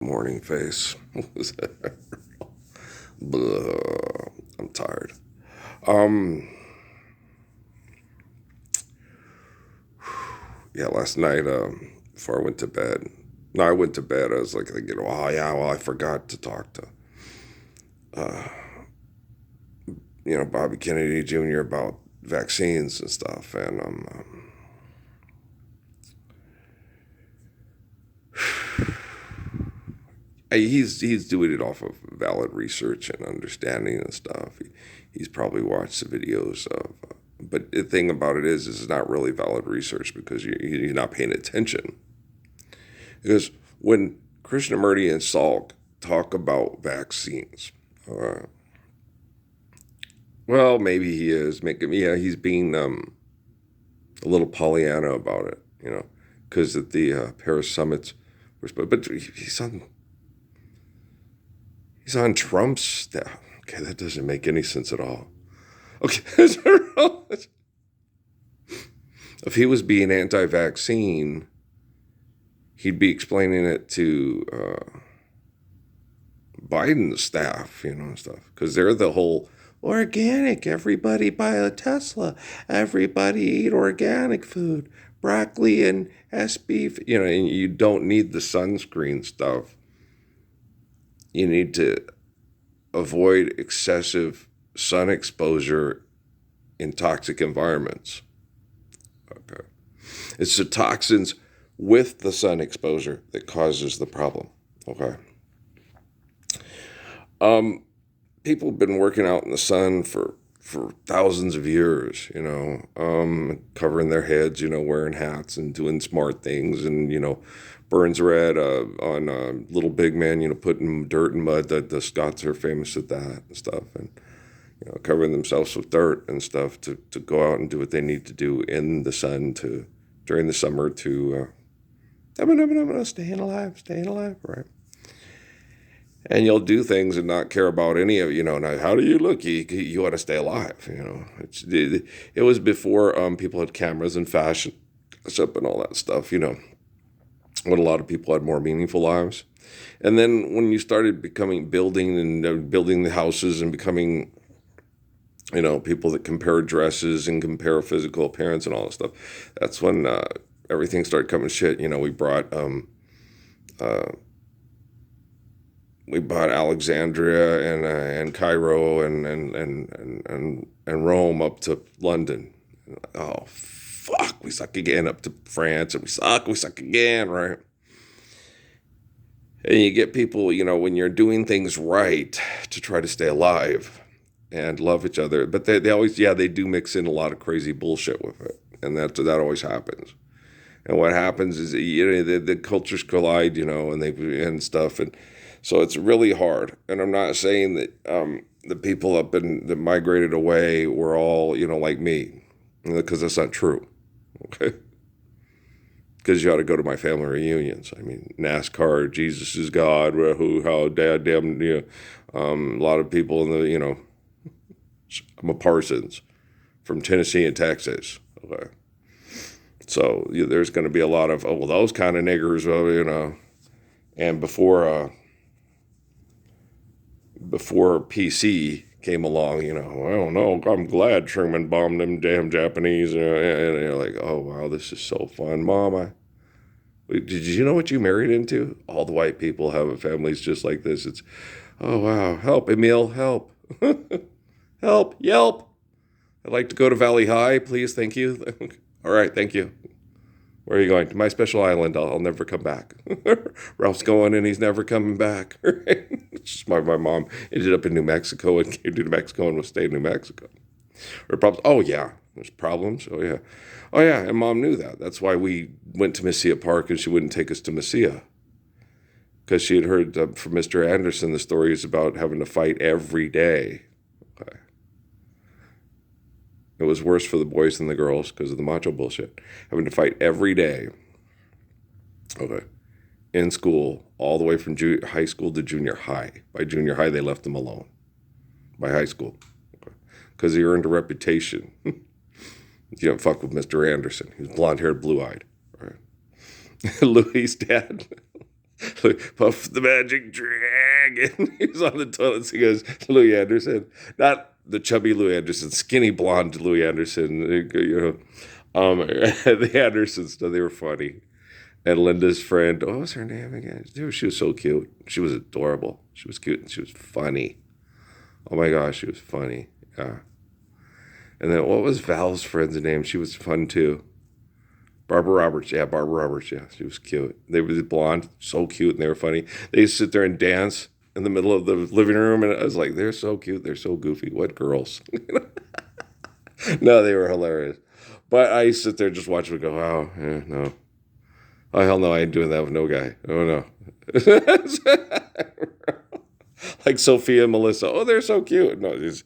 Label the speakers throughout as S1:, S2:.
S1: Morning face. Blah. I'm tired. Um, yeah, last night, before I went to bed, no, I went to bed. I was like, oh yeah, well, I forgot to talk to, Bobby Kennedy Jr. about vaccines and stuff, and he's doing it off of valid research and understanding and stuff. He's probably watched the videos of, but the thing about it is it's not really valid research because you're not paying attention. Because when Krishnamurti and Salk talk about vaccines, uh, well, maybe he is making, yeah, he's being a little Pollyanna about it, because at the Paris summits, but he's on Trump's staff. Okay, that doesn't make any sense at all. Okay, if he was being anti-vaccine, he'd be explaining it to Biden's staff, and stuff, because they're the whole organic. Everybody buy a Tesla. Everybody eat organic food, broccoli and SB. And you don't need the sunscreen stuff. You need to avoid excessive sun exposure in toxic environments. Okay, it's the toxins with the sun exposure that causes the problem. Okay. People have been working out in the sun for thousands of years, covering their heads, wearing hats and doing smart things. And, Burns Red on Little Big Man, putting dirt and mud. The Scots are famous at that and stuff. And, covering themselves with dirt and stuff to go out and do what they need to do in the sun during the summer to, staying alive, right? And you'll do things and not care about any of now, how do you look? You want to stay alive. It was before people had cameras and fashion up and all that stuff. When a lot of people had more meaningful lives. And then when you started building the houses and becoming, people that compare dresses and compare physical appearance and all that stuff, that's when everything started coming shit. We bought Alexandria and Cairo and Rome up to London. Oh fuck, we suck again up to France, and we suck again, right? And you get people, when you're doing things right to try to stay alive and love each other, but they always, they do mix in a lot of crazy bullshit with it, and that always happens. And what happens is the cultures collide, and stuff, and so it's really hard. And I'm not saying that the people that migrated away were all like me, because that's not true. Okay, because you ought to go to my family reunions. I mean, NASCAR, Jesus is God, how dad damn, a lot of people in the I'm a Parsons from Tennessee and Texas. Okay. So there's going to be a lot of, those kind of niggers, and before PC came along, I don't know, I'm glad Truman bombed them damn Japanese, and you're like, oh wow, this is so fun, Mom. Did you know what you married into? All the white people have families just like this. It's, oh wow, help, Emil, help, help, Yelp. I'd like to go to Valley High, please, thank you. All right, thank you. Where are you going? To my special island. I'll never come back. Ralph's going and he's never coming back. my mom ended up in New Mexico and came to New Mexico and was staying in New Mexico. Or problems. Oh, yeah. There's problems. Oh, yeah. Oh, yeah. And Mom knew that. That's why we went to Mesilla Park and she wouldn't take us to Mesilla. Because she had heard from Mr. Anderson the stories about having to fight every day. Okay. It was worse for the boys than the girls because of the macho bullshit. Having to fight every day. Okay. In school, all the way from high school to junior high. By junior high, they left them alone. By high school. Okay. Because he earned a reputation. You don't fuck with Mr. Anderson. He was blonde-haired, blue-eyed. Right. Louis' dad. Puff the Magic Dragon. He was on the toilet. He goes, Louis Anderson. Not the chubby Louis Anderson, skinny blonde Louis Anderson. The Andersons, they were funny. And Linda's friend, what was her name again? Dude, she was so cute. She was adorable. She was cute and she was funny. Oh my gosh, she was funny. Yeah. And then what was Val's friend's name? She was fun too. Barbara Roberts. Yeah, Barbara Roberts. Yeah, she was cute. They were blonde, so cute, and they were funny. They used to sit there and dance in the middle of the living room, and I was like, they're so cute. They're so goofy. What girls? No, they were hilarious. But I used to sit there and just watch them and go, wow, yeah, no. Oh, hell no, I ain't doing that with no guy. Oh, no. Like Sophia and Melissa. Oh, they're so cute. No, these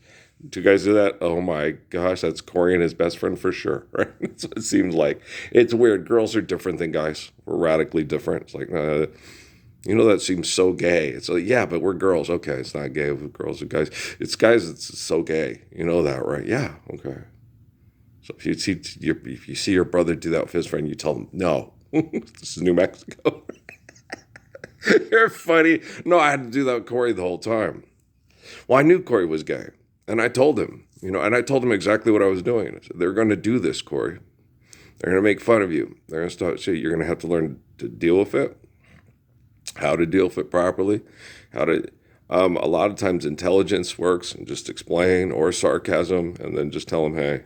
S1: two guys do that. Oh, my gosh, that's Corey and his best friend for sure. Right? That's what it seems like. It's weird. Girls are different than guys. We're radically different. It's like, that seems so gay. It's like, yeah, but we're girls. Okay, it's not gay with girls and guys. It's guys, it's so gay. You know that, right? Yeah, okay. So if you see your brother do that with his friend, you tell him, no. This is New Mexico. You're funny. No, I had to do that with Corey the whole time. Well, I knew Corey was gay. And I told him, and I told him exactly what I was doing. I said, they're going to do this, Corey. They're going to make fun of you. They're going to start, so you're going to have to learn to deal with it, how to deal with it properly, a lot of times intelligence works and just explain, or sarcasm, and then just tell them, hey,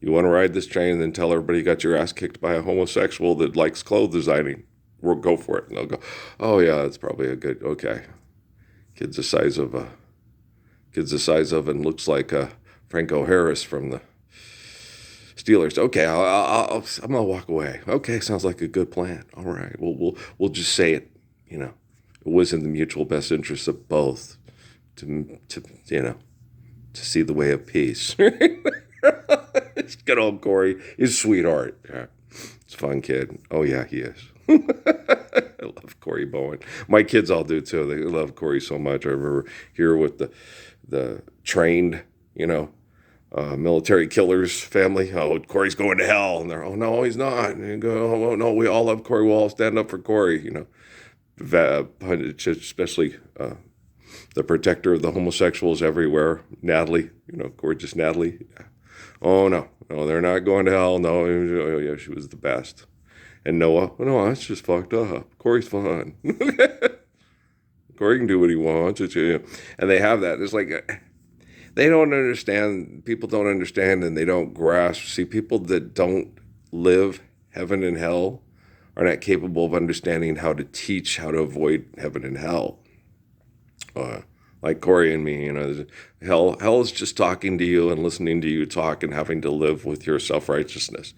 S1: you want to ride this train and then tell everybody you got your ass kicked by a homosexual that likes clothes designing. We'll go for it. And they'll go, oh, yeah, that's probably a good, okay. Kid's the size of and looks like Franco Harris from the Steelers. Okay, I'm going to walk away. Okay, sounds like a good plan. All right, we'll just say it, It was in the mutual best interest of both to see the way of peace. Good old Corey. He's a sweetheart. Yeah. It's a fun kid. Oh, yeah, he is. I love Corey Bowen. My kids all do, too. They love Corey so much. I remember here with the trained, military killers family. Oh, Corey's going to hell. And they're, oh, no, he's not. And you go, oh, no, we all love Corey. We'll all stand up for Corey, especially the protector of the homosexuals everywhere. Natalie, gorgeous Natalie. Yeah. Oh, no, they're not going to hell. No, yeah, she was the best. And Noah, oh, no, that's just fucked up. Corey's fun. Corey can do what he wants. And they have that. It's like, they don't understand. People don't understand and they don't grasp. See, people that don't live heaven and hell are not capable of understanding how to teach how to avoid heaven and hell. Like Corey and me, hell is just talking to you and listening to you talk and having to live with your self-righteousness.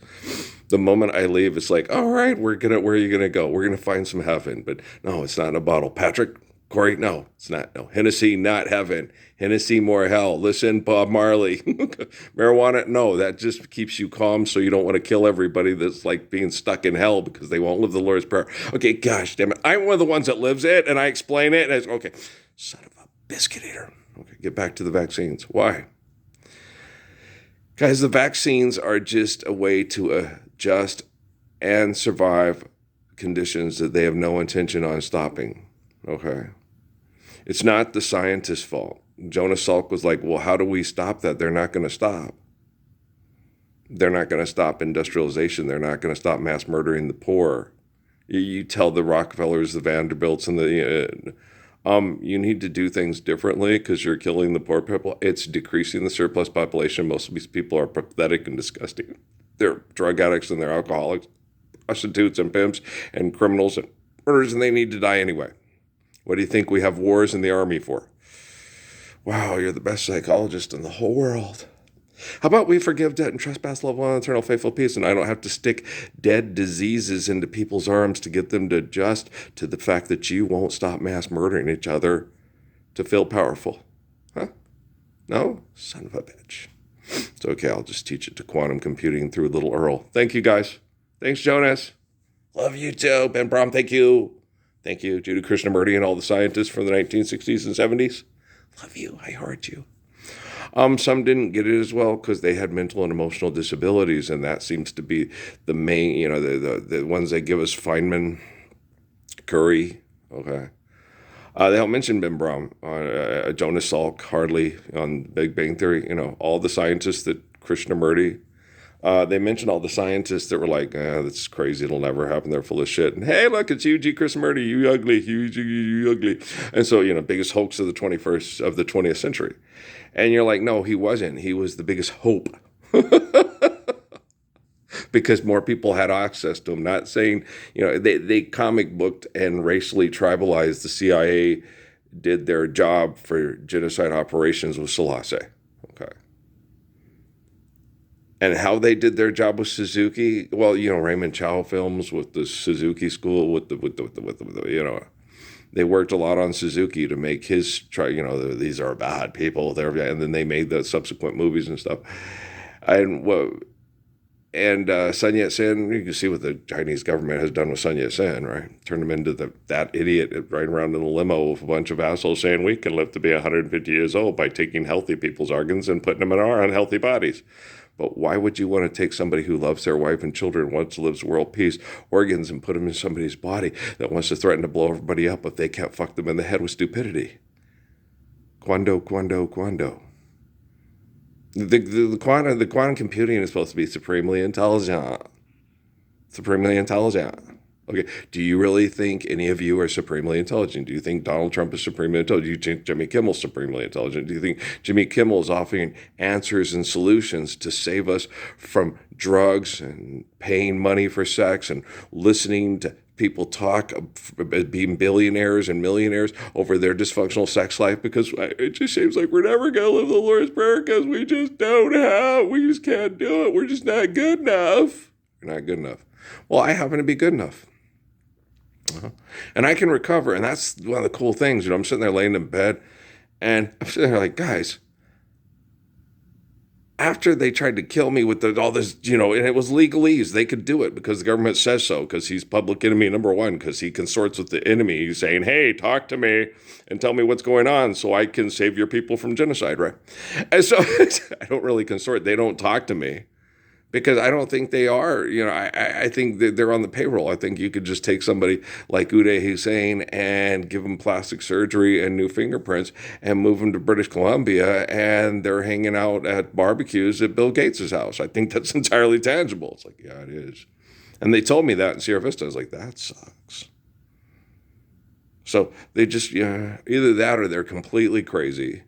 S1: The moment I leave, it's like, all right, where are you going to go? We're going to find some heaven. But no, it's not in a bottle. Patrick, Corey, no, it's not. No, Hennessy, not heaven. Hennessy, more hell. Listen, Bob Marley. Marijuana, no, that just keeps you calm so you don't want to kill everybody that's like being stuck in hell because they won't live the Lord's Prayer. Okay, gosh damn it. I'm one of the ones that lives it, and I explain it, and it's okay. Son of a biscuit eater. Okay, get back to the vaccines. Why? Guys, the vaccines are just a way to adjust and survive conditions that they have no intention on stopping. Okay? It's not the scientist's fault. Jonas Salk was like, well, how do we stop that? They're not going to stop. They're not going to stop industrialization. They're not going to stop mass murdering the poor. You tell the Rockefellers, the Vanderbilts, and you need to do things differently because you're killing the poor people. It's decreasing the surplus population. Most of these people are pathetic and disgusting. They're drug addicts and they're alcoholics, prostitutes and pimps and criminals and murderers, and they need to die anyway. What do you think we have wars in the army for? Wow, you're the best psychologist in the whole world. How about we forgive debt and trespass, love one, eternal, faithful peace, and I don't have to stick dead diseases into people's arms to get them to adjust to the fact that you won't stop mass murdering each other to feel powerful. Huh? No? Son of a bitch. It's okay, I'll just teach it to quantum computing through little Earl. Thank you, guys. Thanks, Jonas. Love you too, Ben Brom, thank you. Thank you, Judy Krishnamurti and all the scientists from the 1960s and 70s. Love you, I heart you. Some didn't get it as well because they had mental and emotional disabilities, and that seems to be the main, the ones that give us Feynman, Curry, Okay. They don't mention Ben Brom, Jonas Salk, hardly on Big Bang Theory. All the scientists that Krishnamurti. They mentioned all the scientists that were like, "That's crazy. It'll never happen. They're full of shit." And hey, look, it's you, G. Krishnamurti. You ugly. You ugly. And so, biggest hoax of the 20th century. And you're like, no, he wasn't. He was the biggest hope. Because more people had access to him. Not saying, they comic booked and racially tribalized the CIA, did their job for genocide operations with Selassie. Okay. And how they did their job with Suzuki, well, Raymond Chow films with the Suzuki school, they worked a lot on Suzuki to make these are bad people. And then they made the subsequent movies and stuff. And Sun Yat-sen, you can see what the Chinese government has done with Sun Yat-sen, right? Turned him into that idiot riding around in a limo with a bunch of assholes saying we can live to be 150 years old by taking healthy people's organs and putting them in our unhealthy bodies. But why would you want to take somebody who loves their wife and children, wants to live world peace, organs, and put them in somebody's body that wants to threaten to blow everybody up if they can't fuck them in the head with stupidity? Quando. The quantum computing is supposed to be supremely intelligent. Supremely intelligent. Okay. Do you really think any of you are supremely intelligent? Do you think Donald Trump is supremely intelligent? Do you think Jimmy Kimmel's supremely intelligent? Do you think Jimmy Kimmel is offering answers and solutions to save us from drugs and paying money for sex and listening to people talk about being billionaires and millionaires over their dysfunctional sex life? Because it just seems like we're never going to live the Lord's Prayer because we just can't do it. We're just not good enough. We're not good enough. Well, I happen to be good enough. And I can recover. And that's one of the cool things. I'm sitting there laying in bed and I'm sitting there like, guys, after they tried to kill me with all this, and it was legalese, they could do it because the government says so, because he's public enemy number one, because he consorts with the enemy. He's saying, hey, talk to me and tell me what's going on so I can save your people from genocide, right? And so I don't really consort. They don't talk to me because I don't think they are. I think that they're on the payroll. I think you could just take somebody like Uday Hussein and give them plastic surgery and new fingerprints and move them to British Columbia, and they're hanging out at barbecues at Bill Gates' house. I think that's entirely tangible. It's like, yeah, it is. And they told me that in Sierra Vista. I was like, that sucks. So they just, either that or they're completely crazy.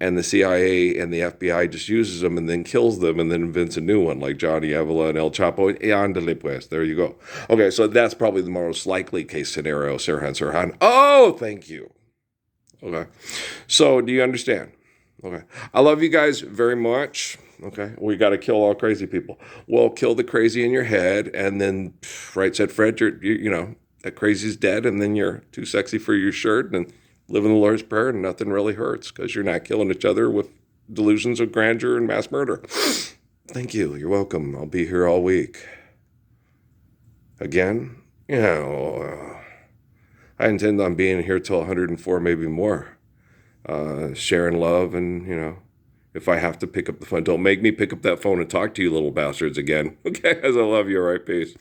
S1: And the CIA and the FBI just uses them and then kills them and then invents a new one like Johnny Avila and El Chapo. Andale pues. There you go. Okay, so that's probably the most likely case scenario, Sirhan. Oh, thank you. Okay. So do you understand? Okay. I love you guys very much. Okay. We got to kill all crazy people. Well, kill the crazy in your head, and then, right, said Fred, that crazy's dead, and then you're too sexy for your shirt, and living the Lord's Prayer, and nothing really hurts because you're not killing each other with delusions of grandeur and mass murder. Thank you. You're welcome. I'll be here all week. Again, I intend on being here till 104, maybe more. Sharing love, and, if I have to pick up the phone, don't make me pick up that phone and talk to you little bastards again. Okay, as I love you, all right, peace.